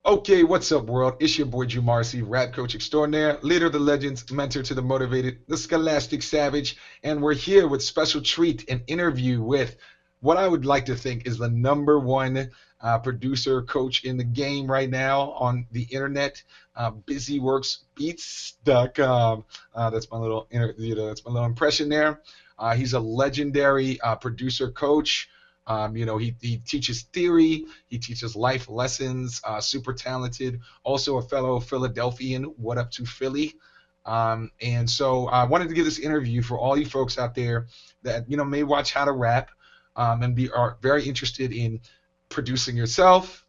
Okay, what's up, world? It's your boy Morisey, rap coach extraordinaire, leader of the legends, mentor to the motivated, the scholastic savage, and we're here with special treat an interview with what I would like to think is the number one producer coach in the game right now on the internet, busyworksbeats.com. That's my little, that's my little impression there. He's a legendary producer coach. He teaches theory, he teaches life lessons, super talented, also a fellow Philadelphian. What up to Philly? And so I wanted to give this interview for all you folks out there that, may watch How to Rap and are very interested in producing yourself,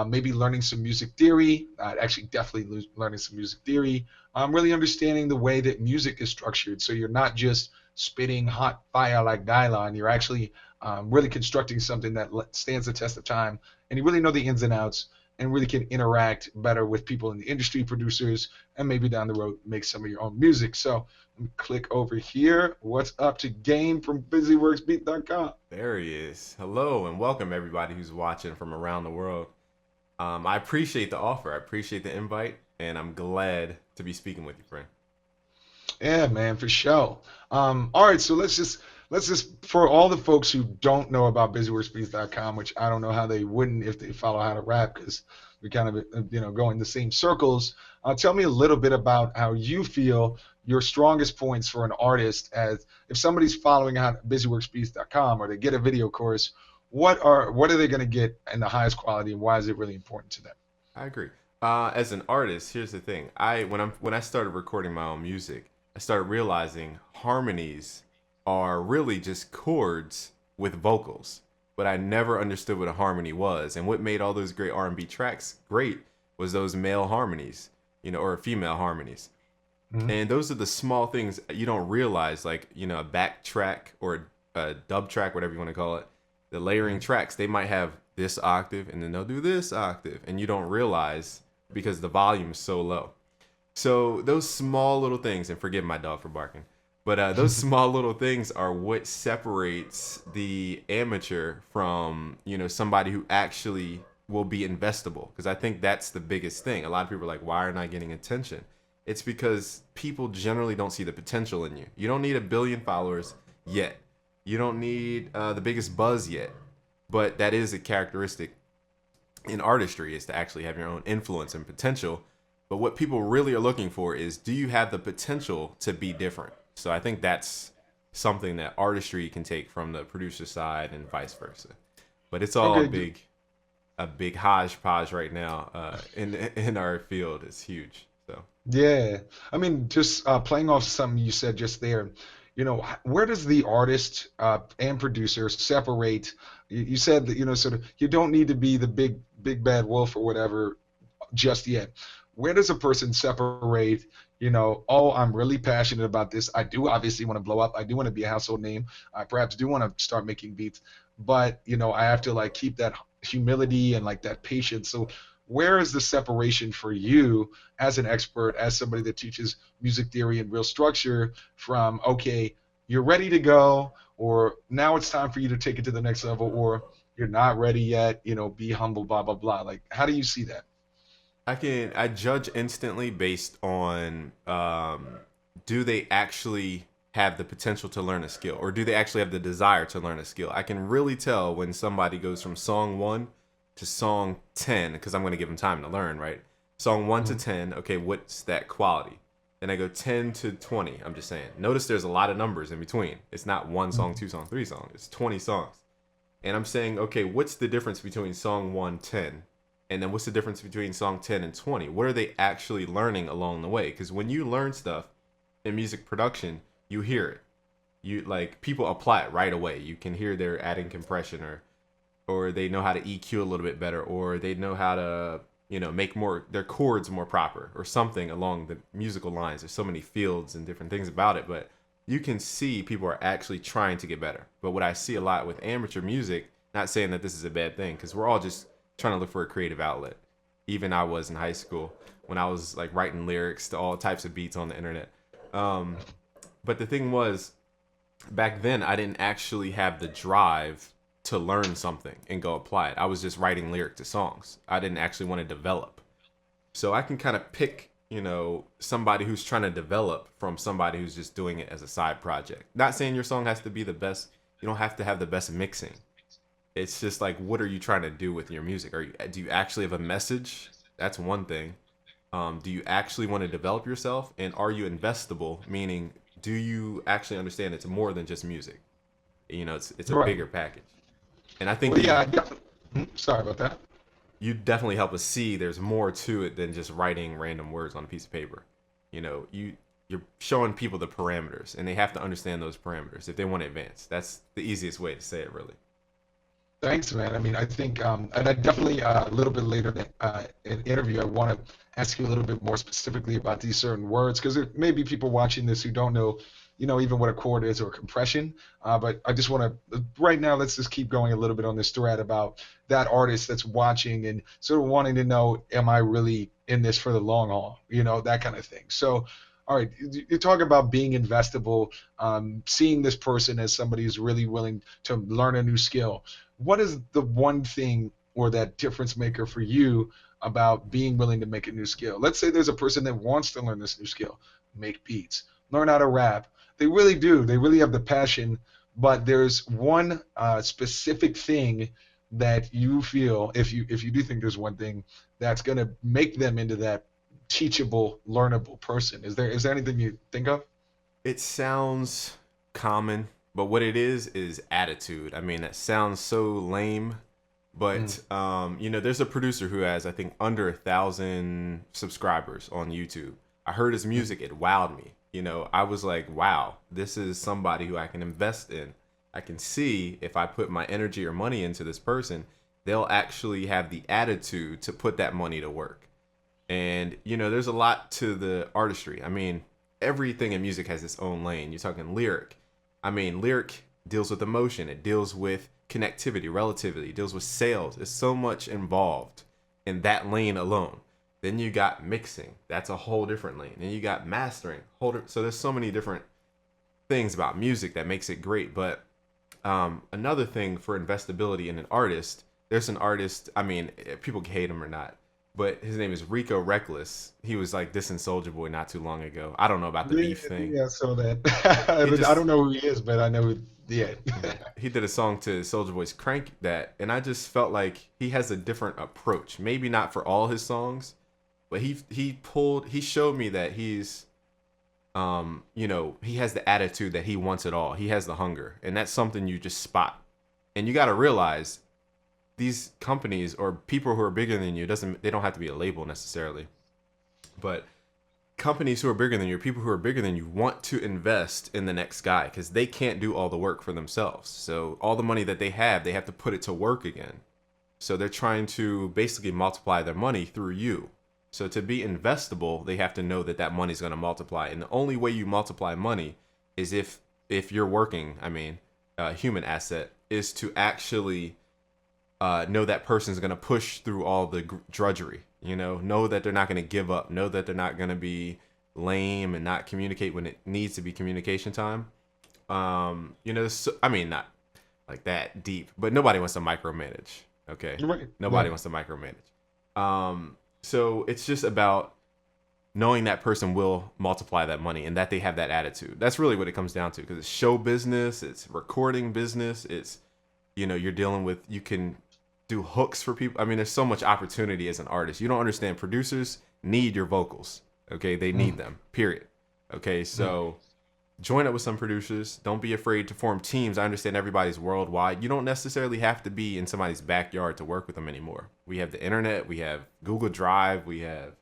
maybe learning some music theory, actually definitely learning some music theory, really understanding the way that music is structured. So you're not just spitting hot fire like Dylon, you're actually really constructing something that stands the test of time, and you really know the ins and outs, and really can interact better with people in the industry, producers, and maybe down the road make some of your own music. So click over here. What's up to Game from BusyWorksBeat.com? There he is. Hello and welcome everybody who's watching from around the world. I appreciate the offer. I appreciate the invite, and I'm glad to be speaking with you, friend. Yeah, man, for sure. All right, so let's just for all the folks who don't know about BusyWorksBeats.com, which I don't know how they wouldn't if they follow How to Rap, because we kind of go in the same circles. Tell me a little bit about how you feel your strongest points for an artist, as if somebody's following how BusyWorksBeats.com or they get a video course, what are they going to get in the highest quality, and why is it really important to them? I agree. As an artist, here's the thing. When I started recording my own music, I started realizing harmonies are really just chords with vocals. But I never understood what a harmony was, and what made all those great R&B tracks great was those male harmonies, or female harmonies. Mhm. And those are the small things you don't realize, like, a back track or a dub track, whatever you want to call it. The layering tracks, they might have this octave and then they'll do this octave, and you don't realize because the volume is so low. So those small little things, and forgive my dog for barking, but those small little things are what separates the amateur from, somebody who actually will be investable. Because I think that's the biggest thing. A lot of people are like, why aren't I getting attention? It's because people generally don't see the potential in you. You don't need a billion followers yet. You don't need the biggest buzz yet. But that is a characteristic in artistry, is to actually have your own influence and potential. But what people really are looking for is, do you have the potential to be different? So I think that's something that artistry can take from the producer side and vice versa. But it's all Okay. a big hodgepodge right now in our field. It's huge. So Yeah, I mean, just playing off something you said just there, where does the artist and producer separate? You said that, sort of, you don't need to be the big bad wolf or whatever just yet. Where does a person separate, oh, I'm really passionate about this. I do obviously want to blow up. I do want to be a household name. I perhaps do want to start making beats, but, I have to like keep that humility and like that patience. So where is the separation for you as an expert, as somebody that teaches music theory and real structure from, okay, you're ready to go, or now it's time for you to take it to the next level, or you're not ready yet, be humble, blah, blah, blah. Like, how do you see that? I judge instantly based on, do they actually have the potential to learn a skill, or do they actually have the desire to learn a skill? I can really tell when somebody goes from song 1 to song 10, because I'm going to give them time to learn, right? Song 1 to Mhm. 10, okay, what's that quality? Then I go 10 to 20. I'm just saying. Notice there's a lot of numbers in between. It's not one song, two song, three song. It's 20 songs. And I'm saying, okay, what's the difference between song 1, 10? And then what's the difference between song 10 and 20? What are they actually learning along the way? Because when you learn stuff in music production, you hear it. You like, people apply it right away. You can hear they're adding compression, or they know how to EQ a little bit better, or they know how to, make more their chords more proper, or something along the musical lines. There's so many fields and different things about it, but you can see people are actually trying to get better. But what I see a lot with amateur music, not saying that this is a bad thing, because we're all just trying to look for a creative outlet. Even I was in high school when I was like writing lyrics to all types of beats on the internet. Um, but the thing was, back then I didn't actually have the drive to learn something and go apply it. I was just writing lyric to songs. I didn't actually want to develop. So I can kind of pick, somebody who's trying to develop from somebody who's just doing it as a side project. Not saying your song has to be the best. You don't have to have the best mixing. It's just like, what are you trying to do with your music? Do you actually have a message? That's one thing. Do you actually want to develop yourself? And are you investable? Meaning, do you actually understand it's more than just music? It's a Right. bigger package. And I think Well, yeah. Sorry about that. you definitely help us see there's more to it than just writing random words on a piece of paper. You're showing people the parameters, and they have to understand those parameters if they want to advance. That's the easiest way to say it, really. Thanks, man. I mean, I think, and I definitely a little bit later in the interview, I want to ask you a little bit more specifically about these certain words because there may be people watching this who don't know, even what a chord is or compression. But I just want to, right now, let's just keep going a little bit on this thread about that artist that's watching and sort of wanting to know, am I really in this for the long haul? That kind of thing. So, all right, you talk about being investable, seeing this person as somebody who's really willing to learn a new skill. What is the one thing or that difference maker for you about being willing to make a new skill? Let's say there's a person that wants to learn this new skill, make beats, learn how to rap. They really do. They really have the passion, but there's one specific thing that you feel, if you do think there's one thing that's going to make them into that teachable, learnable person. Is there anything you think of? It sounds common, but what it is attitude. I mean, that sounds so lame, Mm. but there's a producer who has, I think, under 1,000 subscribers on YouTube. I heard his Mm. music, it wowed me. I was like, wow, this is somebody who I can invest in. I can see if I put my energy or money into this person, they'll actually have the attitude to put that money to work. And there's a lot to the artistry. I mean, everything in music has its own lane. You're talking lyric. I mean, lyric deals with emotion. It deals with connectivity, relativity. It deals with sales. There's so much involved in that lane alone. Then you got mixing. That's a whole different lane. Then you got mastering. So there's so many different things about music that makes it great. But another thing for investability in an artist, there's an artist. I mean, people can hate him or not, but his name is Rico Reckless. He was like dissing Soldier Boy not too long ago. I don't know about the Yeah, beef thing. yeah, so that He I just don't know who he is, but I know yeah. he did a song to Soldier Boy's "Crank That," and I just felt like he has a different approach. Maybe not for all his songs, but he showed me that he has the attitude that he wants it all. He has the hunger, and that's something you just spot. And you got to realize these companies or people who are bigger than you, they don't have to be a label necessarily, but companies who are bigger than you, people who are bigger than you, want to invest in the next guy because they can't do all the work for themselves. So all the money that they have to put it to work again. So they're trying to basically multiply their money through you. So to be investable, they have to know that that money is going to multiply, and the only way you multiply money is if you're working. I mean, human asset is to actually know that person's going to push through all the drudgery. Know that they're not going to give up. Know that they're not going to be lame and not communicate when it needs to be communication time. So, I mean, not like that deep, but nobody wants to micromanage. Okay, Right, nobody right. wants to micromanage. So it's just about knowing that person will multiply that money and that they have that attitude. That's really what it comes down to, because it's show business, it's recording business, it's you're dealing with, you can do hooks for people. I mean, there's so much opportunity as an artist. You don't understand. Producers need your vocals. Okay, they need Mm, them. Period. Okay, mm. so join up with some producers. Don't be afraid to form teams. I understand everybody's worldwide. You don't necessarily have to be in somebody's backyard to work with them anymore. We have the internet. We have Google Drive. We have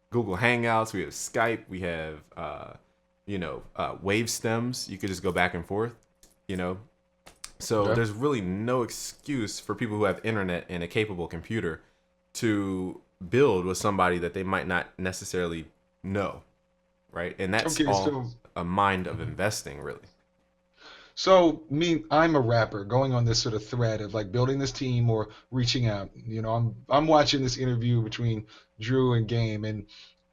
Google Hangouts. We have Skype. We have wave stems. You could just go back and forth. You know, so Okay. there's really no excuse for people who have internet and a capable computer to build with somebody that they might not necessarily know, right? And that's Okay, all so a mind of investing, really. I'm a rapper going on this sort of thread of like building this team or reaching out. I'm watching this interview between Drew and Game, and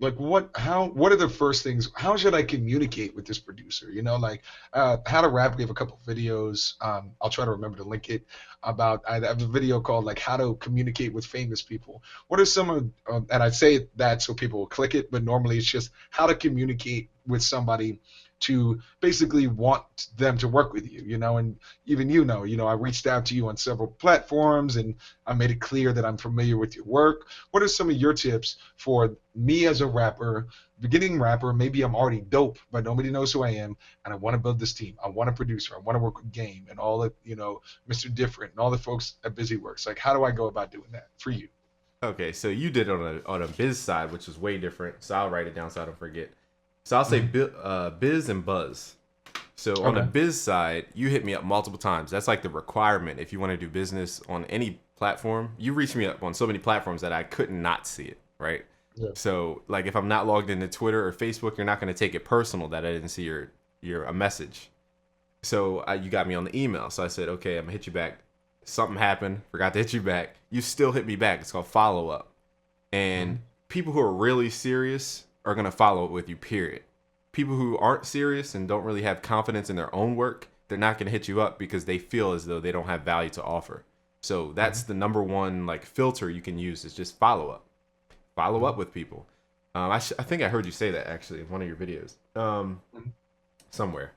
like what are the first things, how should I communicate with this producer, like how to rap. We have a couple of videos, I'll try to remember to link it, about I have a video called like how to communicate with famous people. What are some of and I say that so people will click it, but normally it's just how to communicate with somebody to basically want them to work with you, and even I reached out to you on several platforms and I made it clear that I'm familiar with your work. What are some of your tips for me as a rapper, beginning rapper? Maybe I'm already dope, but nobody knows who I am, and I want to build this team. I want a producer. I want to work with Game and all the, Mr. Different and all the folks at BusyWorks. Like, how do I go about doing that for you? Okay, so you did it on a biz side, which is way different. So I'll write it down so I don't forget. So I'll say Mhm. biz and buzz. So on the Okay. biz side, you hit me up multiple times. That's like the requirement if you want to do business on any platform. You reach me up on so many platforms that I could not see it, right? Yeah. So like if I'm not logged into Twitter or Facebook, you're not going to take it personal that I didn't see your a message. So you got me on the email. So I said, okay, I'm gonna hit you back. Something happened, forgot to hit you back. You still hit me back. It's called follow up. And Mhm. people who are really serious are gonna follow up with you. Period. People who aren't serious and don't really have confidence in their own work, they're not gonna hit you up because they feel as though they don't have value to offer. So that's Mhm. the number one like filter you can use is just follow up. Follow up Mhm. with people. I think I heard you say that actually in one of your videos Mhm. somewhere.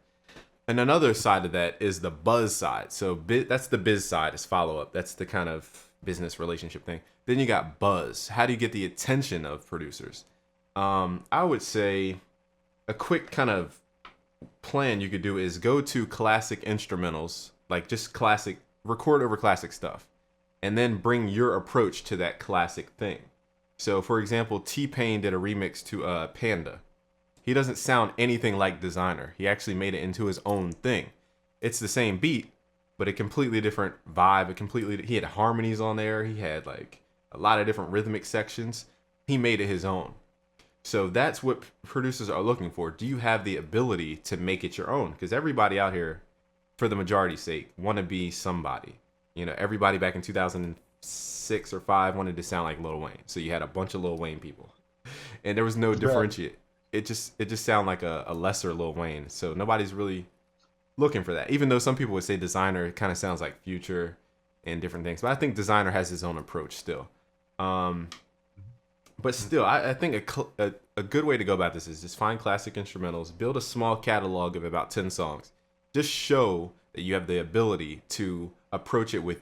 And another side of that is the buzz side. So that's the biz side is follow up. That's the kind of business relationship thing. Then you got buzz. How do you get the attention of producers? I would say a quick kind of plan you could do is go to classic instrumentals, like just classic, record over classic stuff, and then bring your approach to that classic thing. So, for example, T Pain did a remix to Panda. He doesn't sound anything like Designer. He actually made it into his own thing. It's the same beat, but a completely different vibe. He had harmonies on there. He had like a lot of different rhythmic sections. He made it his own. So that's what producers are looking for. Do you have the ability to make it your own? Because everybody out here, for the majority's sake, want to be somebody. Everybody back in 2006 or 5 wanted to sound like Lil Wayne. So you had a bunch of Lil Wayne people, and there was no Right. differentiate. It just sounded like a lesser Lil Wayne. So nobody's really looking for that. Even though some people would say Designer kind of sounds like Future and different things, but I think Designer has his own approach still. Um, but Mhm. still, I think a good way to go about this is just find classic instrumentals, build a small catalog of about 10 songs. Just show that you have the ability to approach it with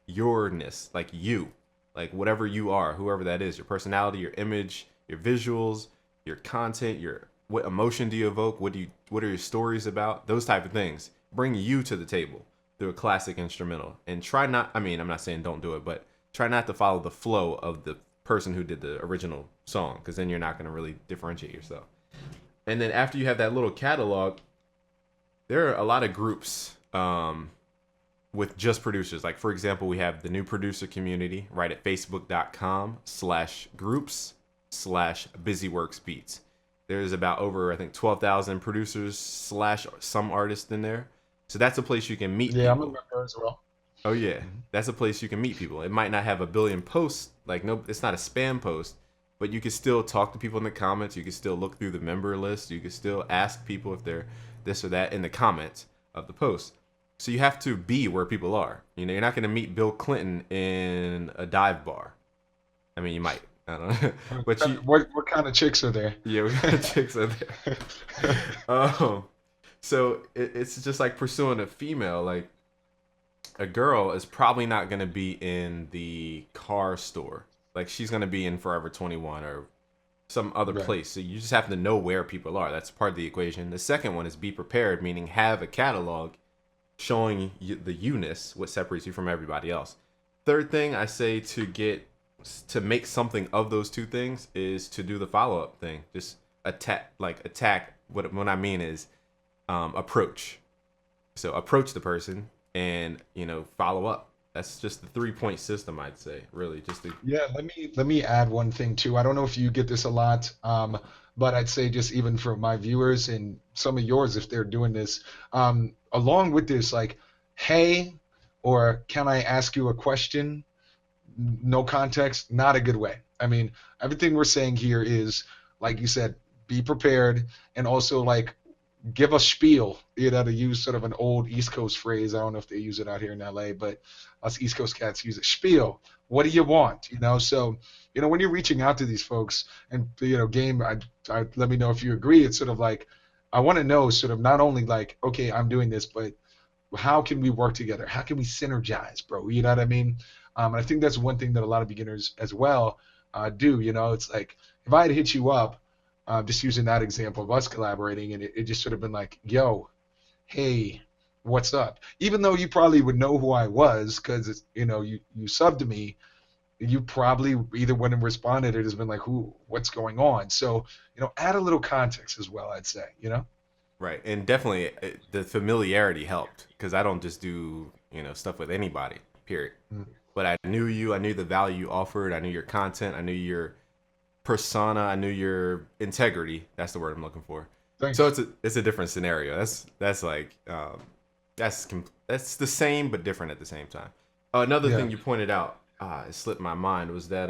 yourness, like you, like whatever you are, whoever that is, your personality, your image, your visuals, your content, your what emotion do you evoke, what are your stories about, those type of things. Bring you to the table through a classic instrumental and try not. I mean, I'm not saying don't do it, but try not to follow the flow of the person who did the original song because then you're not going to really differentiate yourself. And then after you have that little catalog, there are a lot of groups with just producers. Like for example, we have the new producer community right at facebook.com/groups/busyworksbeats. There's about over I think 12,000 producers slash some artists in there. So that's a place you can meet Yeah, I'm a people. member as well. Oh yeah, Mhm. that's a place you can meet people. It might not have a billion posts, like no, it's not a spam post, but you can still talk to people in the comments. You can still look through the member list. You can still ask people if they're this or that in the comments of the post. So you have to be where people are. You're not going to meet Bill Clinton in a dive bar. I mean, you might. I don't know, but What kind of chicks are there? yeah, we got chicks in there. Um, so it's just like pursuing a female. Like a girl is probably not going to be in the car store. Like she's going to be in Forever 21 or some other Right. place. So you just have to know where people are. That's part of the equation. The second one is be prepared, meaning have a catalog showing you the you-ness, what separates you from everybody else. Third thing I say to make something of those two things is to do the follow-up thing. Just attack. What I mean is approach. So approach the person and follow up. That's just the 3 point system, I'd say. Really, just to Yeah, let me add one thing too. I don't know if you get this a lot, but I'd say just even for my viewers and some of yours, if they're doing this, along with this, like, hey, or can I ask you a question? No context, not a good way. I mean, everything we're saying here is like you said, be prepared, and also like give a spiel, to use sort of an old East Coast phrase. I don't know if they use it out here in LA, but us East Coast cats use it. Spiel. What do you want? So, when you're reaching out to these folks and, game, let me know if you agree. It's sort of like, I want to know sort of not only like, okay, I'm doing this, but how can we work together? How can we synergize, bro? You know what I mean? And I think that's one thing that a lot of beginners as well do. It's like if I had hit you up, just using that example of us collaborating, and it just sort of been like, yo, hey, what's up? Even though you probably would know who I was because it's, you subbed to me, you probably either wouldn't have responded or just been like, what's going on? So, add a little context as well, I'd say. Right, and definitely the familiarity helped because I don't just do stuff with anybody. Period. Mm, But I knew you. I knew the value you offered. I knew your content. I knew your persona. I knew your integrity. That's the word I'm looking for. So thanks. it's a different scenario. That's like that's the same but different at the same time. Another Yeah. thing you pointed out, it slipped my mind, was that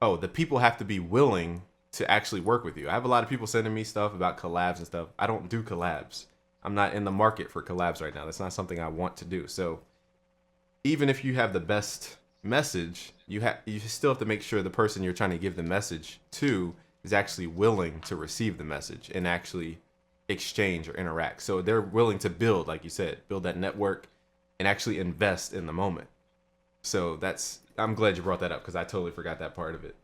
the people have to be willing to actually work with you. I have a lot of people sending me stuff about collabs and stuff. I don't do collabs. I'm not in the market for collabs right now. That's not something I want to do. So even if you have the best message, you still have to make sure the person you're trying to give the message to is actually willing to receive the message and actually exchange or interact. So they're willing to build, like you said, build that network and actually invest in the moment. So I'm glad you brought that up because I totally forgot that part of it.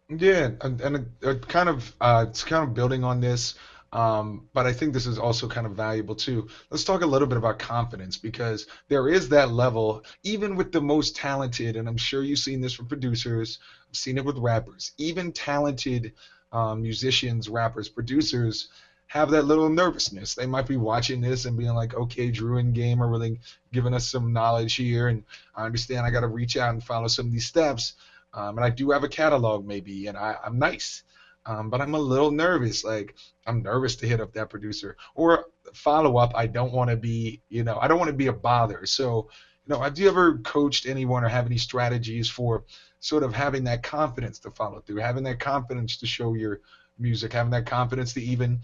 Yeah, and kind of it's kind of building on this, but I think this is also kind of valuable too. Let's talk a little bit about confidence because there is that level, even with the most talented, and I'm sure you've seen this from producers, I've seen it with rappers, even talented musicians, rappers, producers have that little nervousness. They might be watching this and being like, okay, Drew and Game are really giving us some knowledge here, and I understand I got to reach out and follow some of these steps. And I do have a catalog maybe, and I'm nice. But I'm a little nervous. Like I'm nervous to hit up that producer or follow up. I don't want to be, I don't want to be a bother. So, have you ever coached anyone or have any strategies for sort of having that confidence to follow through, having that confidence to show your music, having that confidence to even,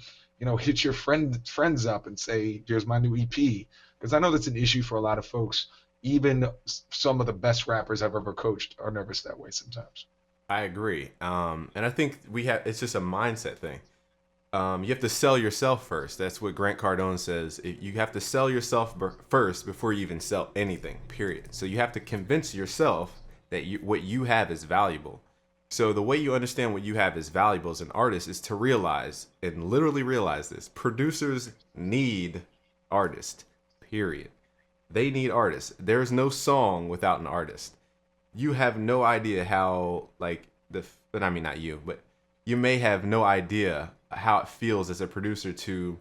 hit your friends up and say, "Here's my new EP." Because I know that's an issue for a lot of folks. Even some of the best rappers I've ever coached are nervous that way sometimes. I agree. And I think it's just a mindset thing. You have to sell yourself first. That's what Grant Cardone says. You have to sell yourself first before you even sell anything, period. So you have to convince yourself that what you have is valuable. So the way you understand what you have is valuable as an artist is to realize and literally realize this. Producers need artists, period. They need artists. There's no song without an artist. You have no idea how but I mean not you, but you may have no idea how it feels as a producer to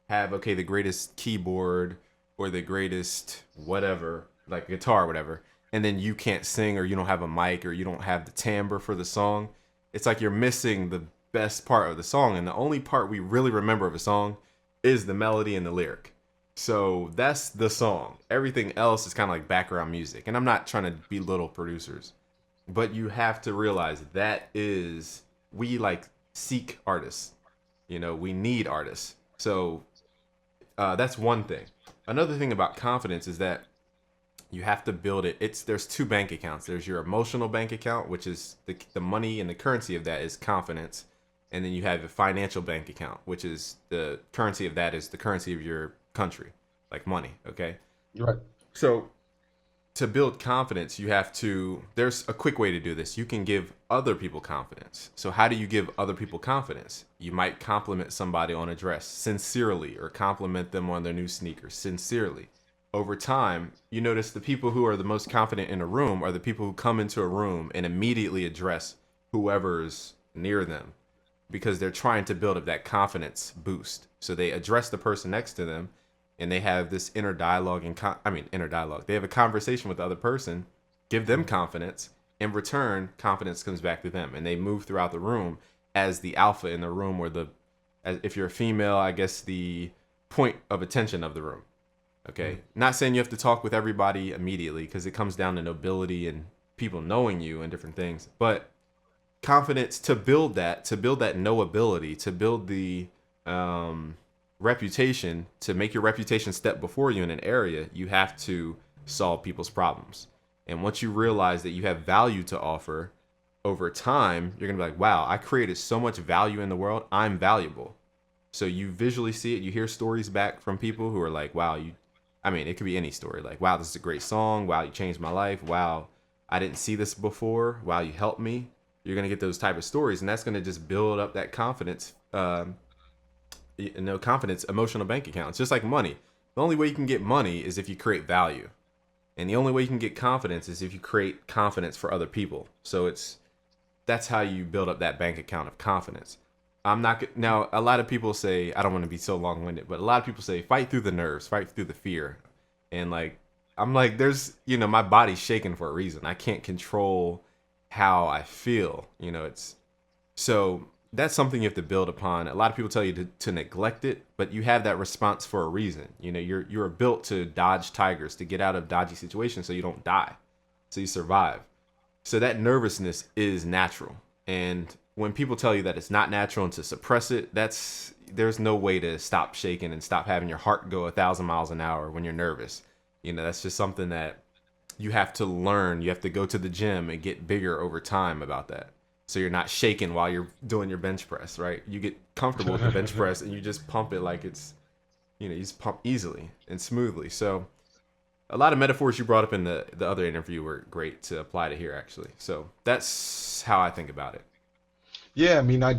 have the greatest keyboard or the greatest whatever, like guitar or whatever, and then you can't sing or you don't have a mic or you don't have the timbre for the song. It's like you're missing the best part of the song, and the only part we really remember of a song is the melody and the lyric. So that's the song. Everything else is kind of like background music. And I'm not trying to belittle producers, but you have to realize we like seek artists. We need artists. So that's one thing. Another thing about confidence is that you have to build it. There's two bank accounts. There's your emotional bank account, which is the money and the currency of that is confidence. And then you have a financial bank account, which is the currency of that is the currency of your country, like money. Okay. Right. So to build confidence, there's a quick way to do this. You can give other people confidence. So how do you give other people confidence? You might compliment somebody on a dress sincerely or compliment them on their new sneakers sincerely. Over time, you notice the people who are the most confident in a room are the people who come into a room and immediately address whoever's near them because they're trying to build up that confidence boost. So they address the person next to them and they have this inner dialogue inner dialogue. They have a conversation with the other person, give them confidence. In return, confidence comes back to them, and they move throughout the room as the alpha in the room, or if you're a female, I guess the point of attention of the room. Okay, not saying you have to talk with everybody immediately because it comes down to nobility and people knowing you and different things, but confidence to build that knowability, to build the um, reputation, to make your reputation step before you in an area, you have to solve people's problems. And once you realize that you have value to offer over time, you're gonna be like, wow, I created so much value in the world. I'm valuable. So you visually see it. You hear stories back from people who are like, wow, I mean, it could be any story. Like, wow, this is a great song. Wow, you changed my life. Wow, I didn't see this before. Wow, you helped me. You're going to get those type of stories. And that's going to just build up that confidence, confidence, emotional bank account. It's just like money. The only way you can get money is if you create value. And the only way you can get confidence is if you create confidence for other people. So that's how you build up that bank account of confidence. I'm not now. A lot of people say, I don't want to be so long winded, but a lot of people say fight through the nerves, fight through the fear, and like I'm like, there's my body's shaking for a reason. I can't control how I feel. It's so that's something you have to build upon. A lot of people tell you to neglect it, but you have that response for a reason. You're built to dodge tigers, to get out of dodgy situations, so you don't die, so you survive. So that nervousness is natural. And when people tell you that it's not natural and to suppress it, there's no way to stop shaking and stop having your heart go 1,000 miles an hour when you're nervous. That's just something that you have to learn. You have to go to the gym and get bigger over time about that. So you're not shaking while you're doing your bench press, right? You get comfortable with the bench press and you just pump it like it's, you just pump easily and smoothly. So a lot of metaphors you brought up in the other interview were great to apply to here, actually. So that's how I think about it. Yeah, I mean, I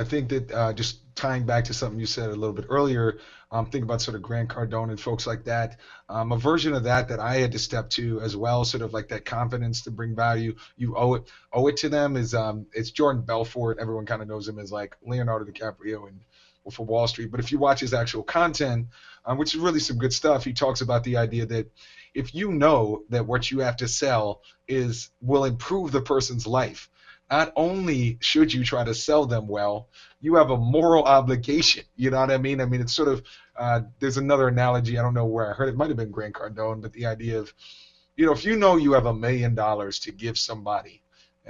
think that just tying back to something you said a little bit earlier, think about sort of Grant Cardone and folks like that. A version of that I had to step to as well, sort of like that confidence to bring value. You owe it to them is it's Jordan Belfort. Everyone kind of knows him as like Leonardo DiCaprio and Wolf of Wall Street. But if you watch his actual content, which is really some good stuff, he talks about the idea that if you know that what you have to sell is will improve the person's life, not only should you try to sell them well, you have a moral obligation. You know what I mean? I mean, it's sort of there's another analogy. I don't know where I heard it. It might have been Grant Cardone, but the idea of if you know you have $1 million to give somebody,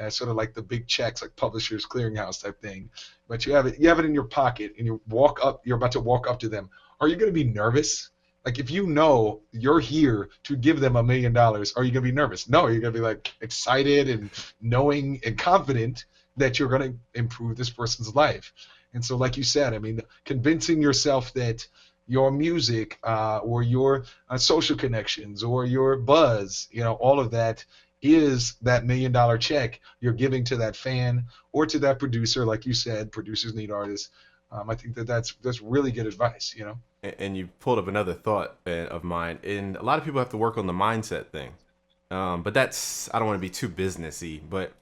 sort of like the big checks, like Publishers Clearinghouse type thing, but you have it in your pocket, and you're about to walk up to them. Are you going to be nervous? Like if you know you're here to give them $1 million, are you gonna be nervous? No, you're gonna be like excited and knowing and confident that you're gonna improve this person's life. And so, like you said, I mean, convincing yourself that your music or your social connections or your buzz, all of that is that $1 million check you're giving to that fan or to that producer. Like you said, producers need artists. I think that's really good advice. And you pulled up another thought of mine. And a lot of people have to work on the mindset thing. But I don't want to be too businessy, but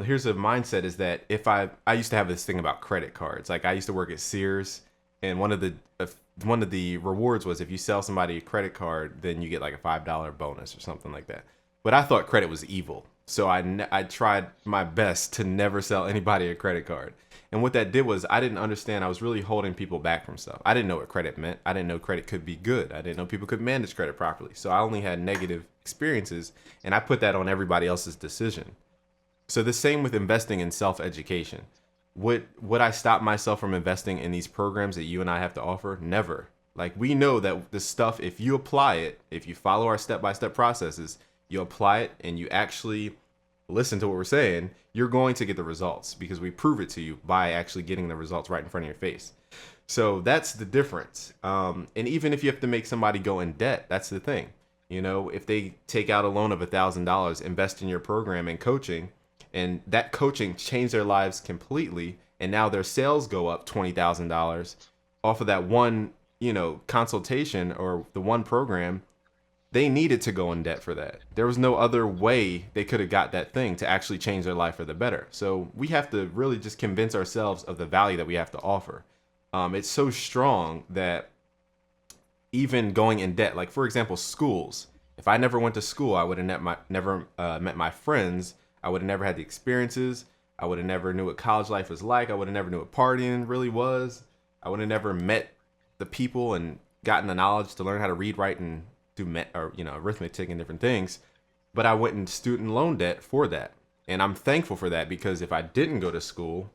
here's a mindset is that if I used to have this thing about credit cards. Like I used to work at Sears, and one of the rewards was if you sell somebody a credit card, then you get like a $5 bonus or something like that. But I thought credit was evil. So I tried my best to never sell anybody a credit card. And what that did was I didn't understand. I was really holding people back from stuff. I didn't know what credit meant. I didn't know credit could be good. I didn't know people could manage credit properly. So I only had negative experiences, and I put that on everybody else's decision. So the same with investing in self-education. Would I stop myself from investing in these programs that you and I have to offer? Never. Like we know that this stuff, if you apply it, if you follow our step-by-step processes, you apply it and you actually listen to what we're saying, you're going to get the results because we prove it to you by actually getting the results right in front of your face. So that's the difference. And even if you have to make somebody go in debt, that's the thing. If they take out a loan of $1,000, invest in your program and coaching, and that coaching changed their lives completely, and now their sales go up $20,000 off of that one, consultation or the one program. They needed to go in debt for that. There was no other way they could have got that thing to actually change their life for the better. So we have to really just convince ourselves of the value that we have to offer. It's so strong that even going in debt, like for example, schools. If I never went to school, I would have never met my friends. I would have never had the experiences. I would have never knew what college life was like. I would have never knew what partying really was. I would have never met the people and gotten the knowledge to learn how to read, write, and do arithmetic and different things. But I went in student loan debt for that. And I'm thankful for that because if I didn't go to school,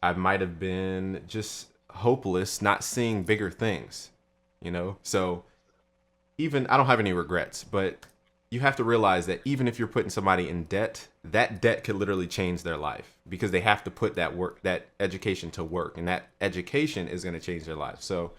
I might have been just hopeless, not seeing bigger things, you know? So even I don't have any regrets, but you have to realize that even if you're putting somebody in debt, that debt could literally change their life because they have to put that work, that education to work, and that education is going to change their life. So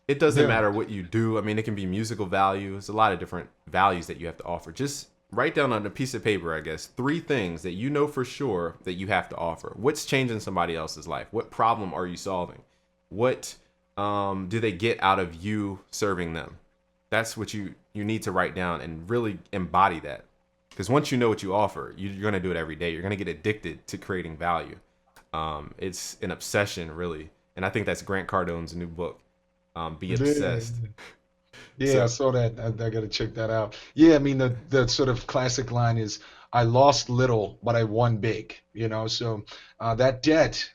it doesn't Yeah. matter what you do. I mean, it can be musical values, a lot of different values that you have to offer. Just write down on a piece of paper, I guess, three things that you know for sure that you have to offer. What's changing somebody else's life? What problem are you solving? What do they get out of you serving them? That's what you need to write down and really embody that. Because once you know what you offer, you're going to do it every day. You're going to get addicted to creating value. It's an obsession, really. And I think that's Grant Cardone's new book, Be Obsessed. Yeah. Yeah, I So, saw that. I got to check that out. Yeah, I mean the sort of classic line is, "I lost little, but I won big." So that debt.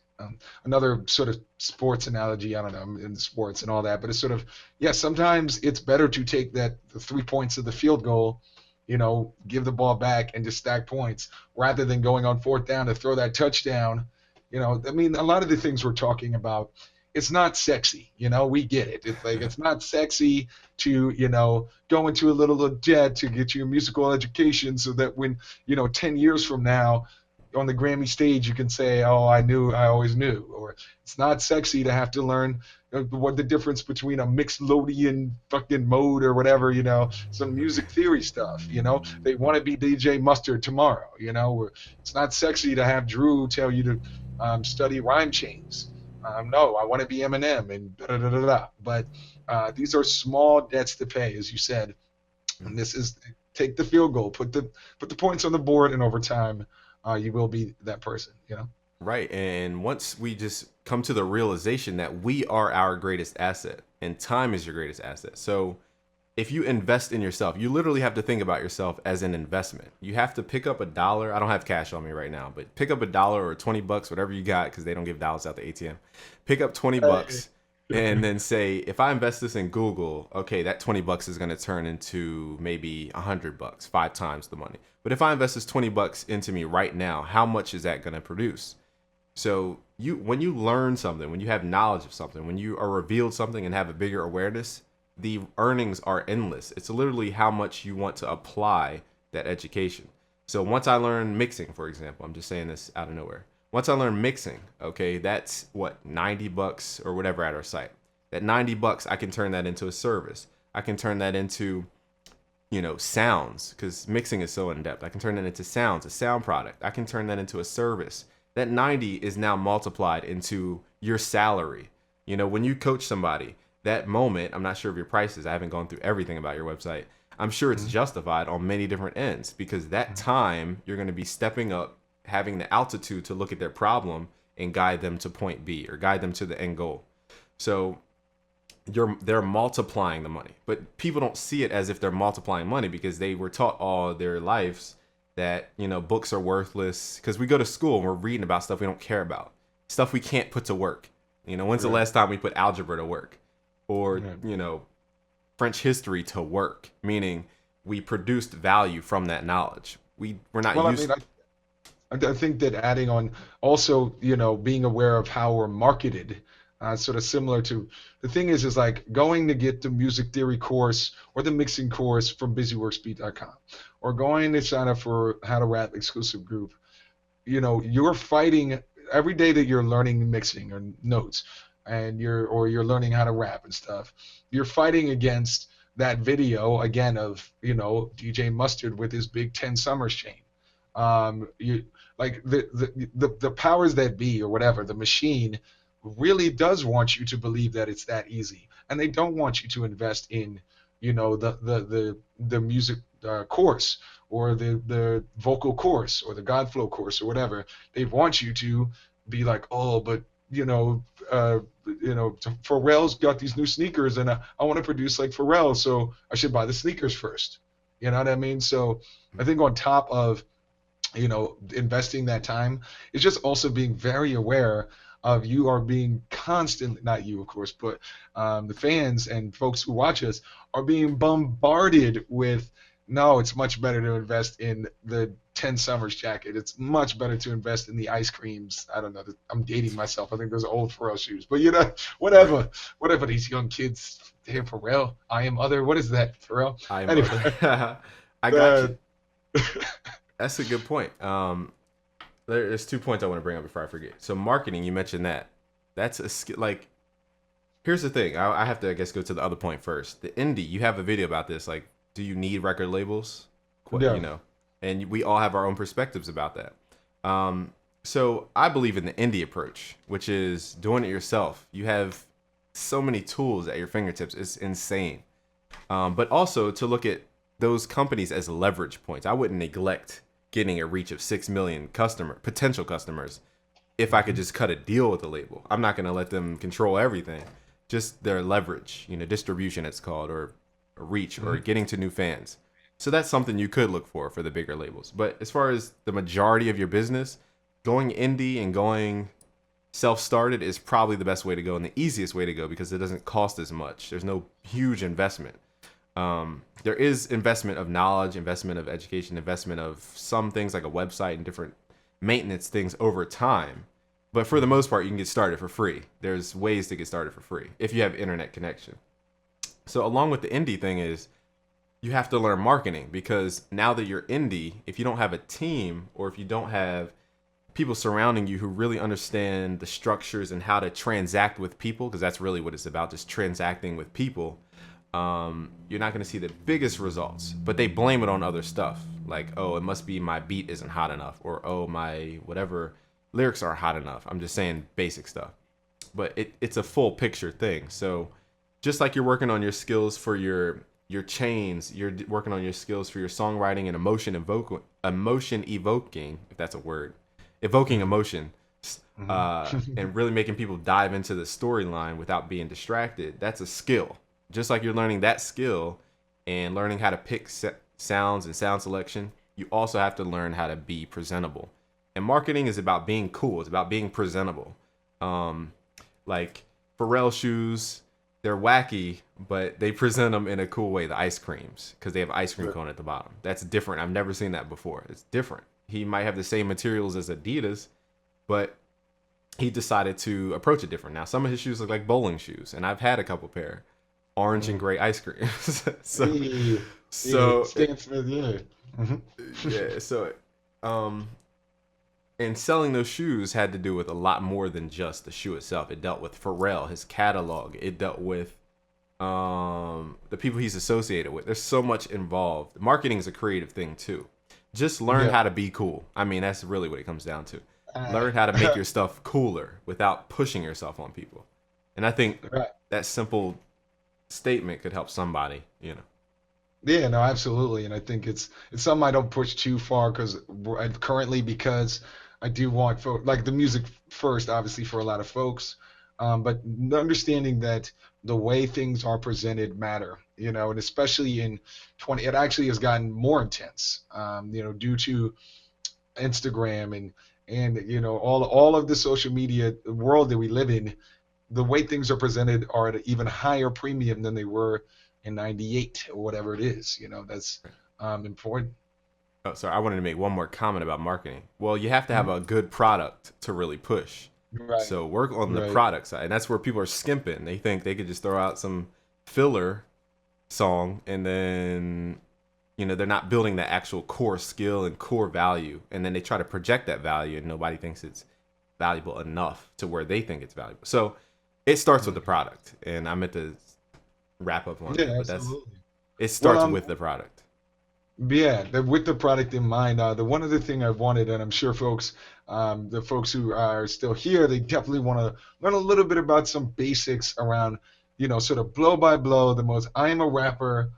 Another sort of sports analogy. I don't know, I'm in sports and all that, but it's sort of, yeah. Sometimes it's better to take the 3 points of the field goal, give the ball back and just stack points rather than going on fourth down to throw that touchdown. I mean, a lot of the things we're talking about, it's not sexy. We get it. It's like it's not sexy to go into a little debt to get you a musical education so that when 10 years from now on the Grammy stage you can say, oh, I always knew. Or it's not sexy to have to learn what the difference between a Mixolydian fucking mode or whatever, some music theory stuff. They want to be DJ Mustard tomorrow. Or it's not sexy to have Drew tell you to study rhyme chains. No, I want to be Eminem and da da da da da. But these are small debts to pay, as you said. And this is, take the field goal, put the points on the board, and over time, you will be that person. right. And once we just come to the realization that we are our greatest asset and time is your greatest asset. So if you invest in yourself, you literally have to think about yourself as an investment. You have to pick up a dollar. I don't have cash on me right now, but pick up a dollar or 20 bucks, whatever you got, because they don't give dollars out the ATM. Pick up 20 Hey. bucks and then say, if I invest this in Google, okay, that 20 bucks is going to turn into maybe 100 bucks, 5 times the money. But if I invest this 20 bucks into me right now, how much is that going to produce? So when you learn something, when you have knowledge of something, when you are revealed something and have a bigger awareness, the earnings are endless. It's literally how much you want to apply that education. So once I learned mixing, for example, I'm just saying this out of nowhere. Once I learned mixing, okay, that's what, 90 bucks or whatever at our site. That 90 bucks, I can turn that into a service. I can turn that into, sounds, because mixing is so in depth. I can turn that into sounds, a sound product. I can turn that into a service. That 90 is now multiplied into your salary. When you coach somebody, that moment, I'm not sure of your prices. I haven't gone through everything about your website. I'm sure it's Mhm. justified on many different ends because that time you're going to be stepping up, having the altitude to look at their problem and guide them to point B or guide them to the end goal. So they're multiplying the money, but people don't see it as if they're multiplying money because they were taught all their lives that books are worthless because we go to school and we're reading about stuff we don't care about, stuff we can't put to work. When's the Right. last time we put algebra to work or Right. French history to work, meaning we produced value from that knowledge. We're not Well, I mean, used. I think that adding on also, being aware of how we're marketed, sort of similar to the thing is like going to get the music theory course or the mixing course from busyworksbeat.com or going to sign up for How to Rap exclusive group. You're fighting every day that you're learning mixing or notes and you're learning how to rap and stuff. You're fighting against that video again of, DJ Mustard with his big 10 Summers chain. You like the powers that be or whatever, the machine really does want you to believe that it's that easy, and they don't want you to invest in, the music course or the vocal course or the Godflow course or whatever. They want you to be like, oh, but Pharrell's got these new sneakers, and I want to produce like Pharrell, so I should buy the sneakers first. You know what I mean? So I think on top of investing that time is just also being very aware of you are being constantly, not you of course, but the fans and folks who watch us are being bombarded with No, it's much better to invest in the 10 Summers jacket. It's much better to invest in the ice creams. I don't know. I'm dating myself. I think those are old Pharrell shoes. But Right. whatever. Whatever these young kids. Damn, Pharrell. I am other. What is that, Pharrell? I am Anyway, other. I got uh, you. That's a good point. There's 2 points I want to bring up before I forget. So marketing, you mentioned that. That's a skill. Like, here's the thing. I have to, I guess, go to the other point first. The indie, you have a video about this. Like, do you need record labels? You yeah, know, and we all have our own perspectives about that. So I believe in the indie approach, which is doing it yourself. You have so many tools at your fingertips. It's insane. But also to look at those companies as leverage points. I wouldn't neglect getting a reach of 6 million potential customers if I could just cut a deal with the label. I'm not going to let them control everything. Just their leverage, distribution it's called, or reach, or mhm, getting to new fans. So that's something you could look for the bigger labels. But as far as the majority of your business, going indie and going self-started is probably the best way to go and the easiest way to go because it doesn't cost as much. There's no huge investment. There is investment of knowledge, investment of education, investment of some things like a website and different maintenance things over time. But for the mhm. most part, you can get started for free. There's ways to get started for free if you have internet connection. So along with the indie thing is you have to learn marketing because now that you're indie, if you don't have a team or if you don't have people surrounding you who really understand the structures and how to transact with people, because that's really what it's about, just transacting with people, you're not going to see the biggest results. But they blame it on other stuff, like, oh, it must be my beat isn't hot enough, or oh, my whatever lyrics aren't hot enough. I'm just saying basic stuff, but it's a full picture thing. So just like you're working on your skills for your chains, you're working on your skills for your songwriting and emotion evoking, if that's a word, evoking Mhm. emotion, Mhm. and really making people dive into the storyline without being distracted. That's a skill. Just like you're learning that skill and learning how to pick sounds and sound selection, you also have to learn how to be presentable. And marketing is about being cool. It's about being presentable. Um, like Pharrell shoes, they're wacky, but they present them in a cool way. The ice creams, because they have ice cream Right. cone at the bottom. That's different. I've never seen that before. It's different. He might have the same materials as Adidas, but he decided to approach it different. Now, some of his shoes look like bowling shoes, and I've had a couple pair, orange and Mhm. gray ice creams. so, Hey, yeah, so Stan Smith, yeah. Mhm. yeah, so um, and selling those shoes had to do with a lot more than just the shoe itself. It dealt with Pharrell, his catalog. It dealt with the people he's associated with. There's so much involved. Marketing is a creative thing too. Just learn Yeah. how to be cool. I mean, that's really what it comes down to. Uh, Learn how to make your stuff cooler without pushing yourself on people. And I think right. that simple statement could help somebody, Yeah, no, absolutely, and I think it's something I don't push too far because currently because I do want like the music first, obviously for a lot of folks, but understanding that the way things are presented matter, and especially in 20, it actually has gotten more intense, due to Instagram and all of the social media world that we live in. The way things are presented are at an even higher premium than they were in 98 or whatever it is. That's important. Oh, sorry, I wanted to make one more comment about marketing. Well, you have to have Mhm. a good product to really push. Right, So work on the right. product side, and that's where people are skimping. They think they could just throw out some filler song, and then they're not building the actual core skill and core value, and then they try to project that value, and nobody thinks it's valuable enough to where they think it's valuable. So it starts with the Mhm. product, and I meant to wrap up on Yeah, that, but absolutely. it Well, starts with the product. yeah, with the product in mind, the one other thing I wanted, and I'm sure the folks who are still here, they definitely want to learn a little bit about some basics around, sort of blow by blow. I am a rapper.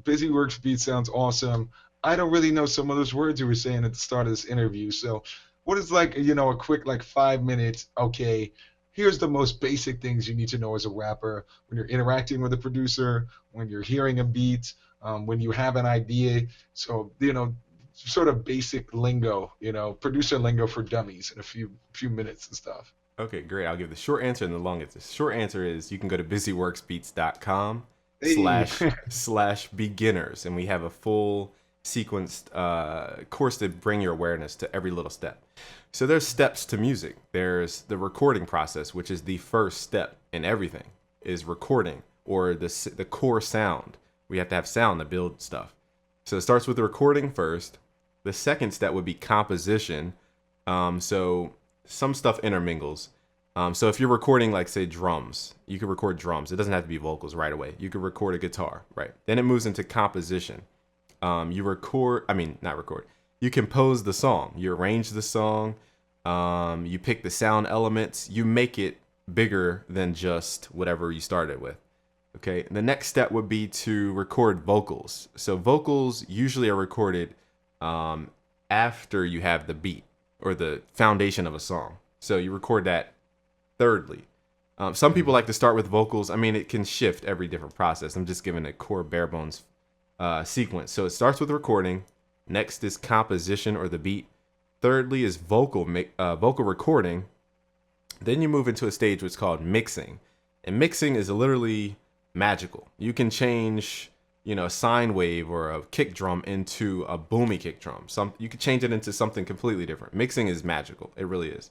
Busy Works beat sounds awesome. I don't really know some of those words you were saying at the start of this interview. So, what is like, a quick like 5 minutes? Okay, here's the most basic things you need to know as a rapper when you're interacting with a producer, when you're hearing a beat, when you have an idea. So, sort of basic lingo, producer lingo for dummies in a few minutes and stuff. Okay, great. I'll give the short answer and the long answer. The short answer is you can go to busyworksbeats.com Hey, slash beginners, and we have a full sequenced course to bring your awareness to every little step. So there's steps to music. There's the recording process, which is the first step in everything, is recording, or the core sound. We have to have sound to build stuff. So it starts with the recording first. The second step would be composition. So some stuff intermingles. So if you're recording, like, say, drums, you could record drums. It doesn't have to be vocals right away. You could record a guitar, right? Then it moves into composition. You record, I mean, not record. You compose the song. You arrange the song. You pick the sound elements. You make it bigger than just whatever you started with. Okay. And the next step would be to record vocals. So vocals usually are recorded um, after you have the beat or the foundation of a song. So you record that thirdly. Some people like to start with vocals. I mean, it can shift every different process. I'm just giving a core bare bones sequence. So it starts with recording. Next is composition or the beat. Thirdly is vocal recording. Then you move into a stage which is called mixing. And mixing is literally magical. You can change, a sine wave or a kick drum into a boomy kick drum. You could change it into something completely different. Mixing is magical. It really is.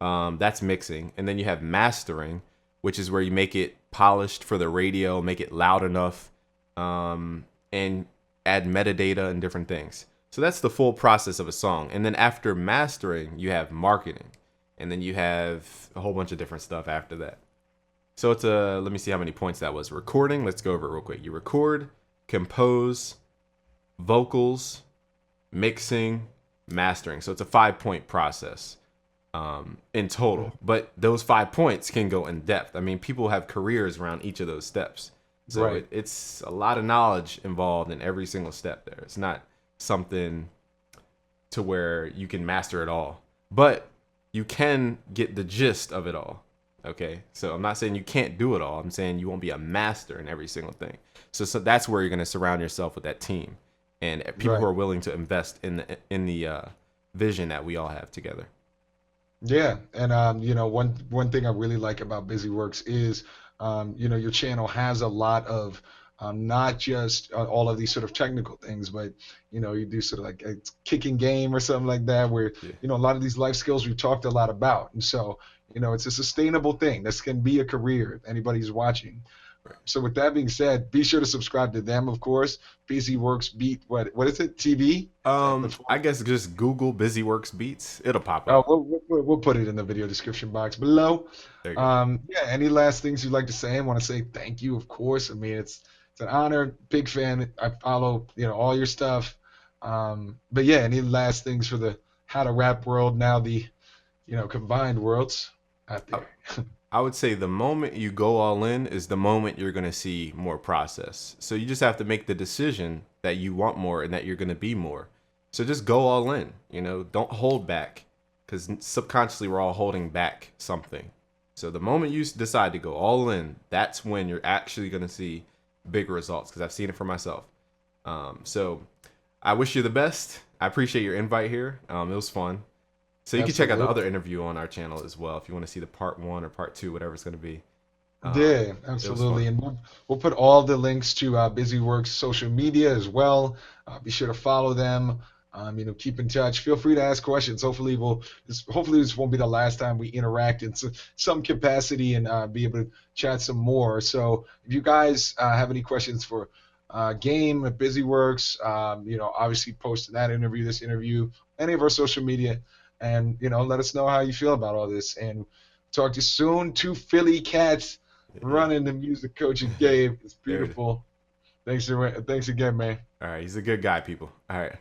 That's mixing. And then you have mastering, which is where you make it polished for the radio, make it loud enough, and add metadata and different things. So that's the full process of a song. And then after mastering, you have marketing. And then you have a whole bunch of different stuff after that. So let me see how many points that was. Recording, let's go over it real quick. You record, compose, vocals, mixing, mastering. So it's a 5-point process in total. But those 5 points can go in depth. I mean, people have careers around each of those steps. So Right. it's a lot of knowledge involved in every single step there. It's not something to where you can master it all, but you can get the gist of it all. Okay. So I'm not saying you can't do it all. I'm saying you won't be a master in every single thing. So that's where you're going to surround yourself with that team and people who Right. are willing to invest in the vision that we all have together. Yeah, and one thing I really like about BusyWorks is your channel has a lot of not just all of these sort of technical things, but you do sort of like a kicking game or something like that, where Yeah. a lot of these life skills we've talked a lot about, and so it's a sustainable thing. This can be a career if anybody's watching. Right. So with that being said, be sure to subscribe to them, of course. BusyWorks Beat, what is it? TV? The I guess just Google BusyWorks Beats. It'll pop Oh, up. we'll put it in the video description box below. There you go. Yeah, any last things you'd like to say? I want to say thank you, of course. I mean, it's an honor. Big fan. I follow, all your stuff. But yeah, any last things for the how to rap world now, the, combined worlds out I, there. I would say the moment you go all in is the moment you're going to see more process. So you just have to make the decision that you want more and that you're going to be more. So just go all in, don't hold back because subconsciously we're all holding back something. So the moment you decide to go all in, that's when you're actually going to see big results because I've seen it for myself. So I wish you the best. I appreciate your invite here. It was fun. So you can check out the other Absolutely. interview on our channel as well if you want to see the part 1 or part 2, whatever it's going to be. Yeah, It was fun. absolutely. And we'll put all the links to BusyWorks social media as well. Be sure to follow them. Keep in touch. Feel free to ask questions. Hopefully this won't be the last time we interact in some capacity and be able to chat some more. So if you guys have any questions for Game at BusyWorks, obviously post that interview, this interview, any of our social media, and let us know how you feel about all this. And talk to you soon. Two Philly cats Yeah. running the music coaching game. It's There it is. beautiful. Thanks again, man. All right. He's a good guy, people. All right.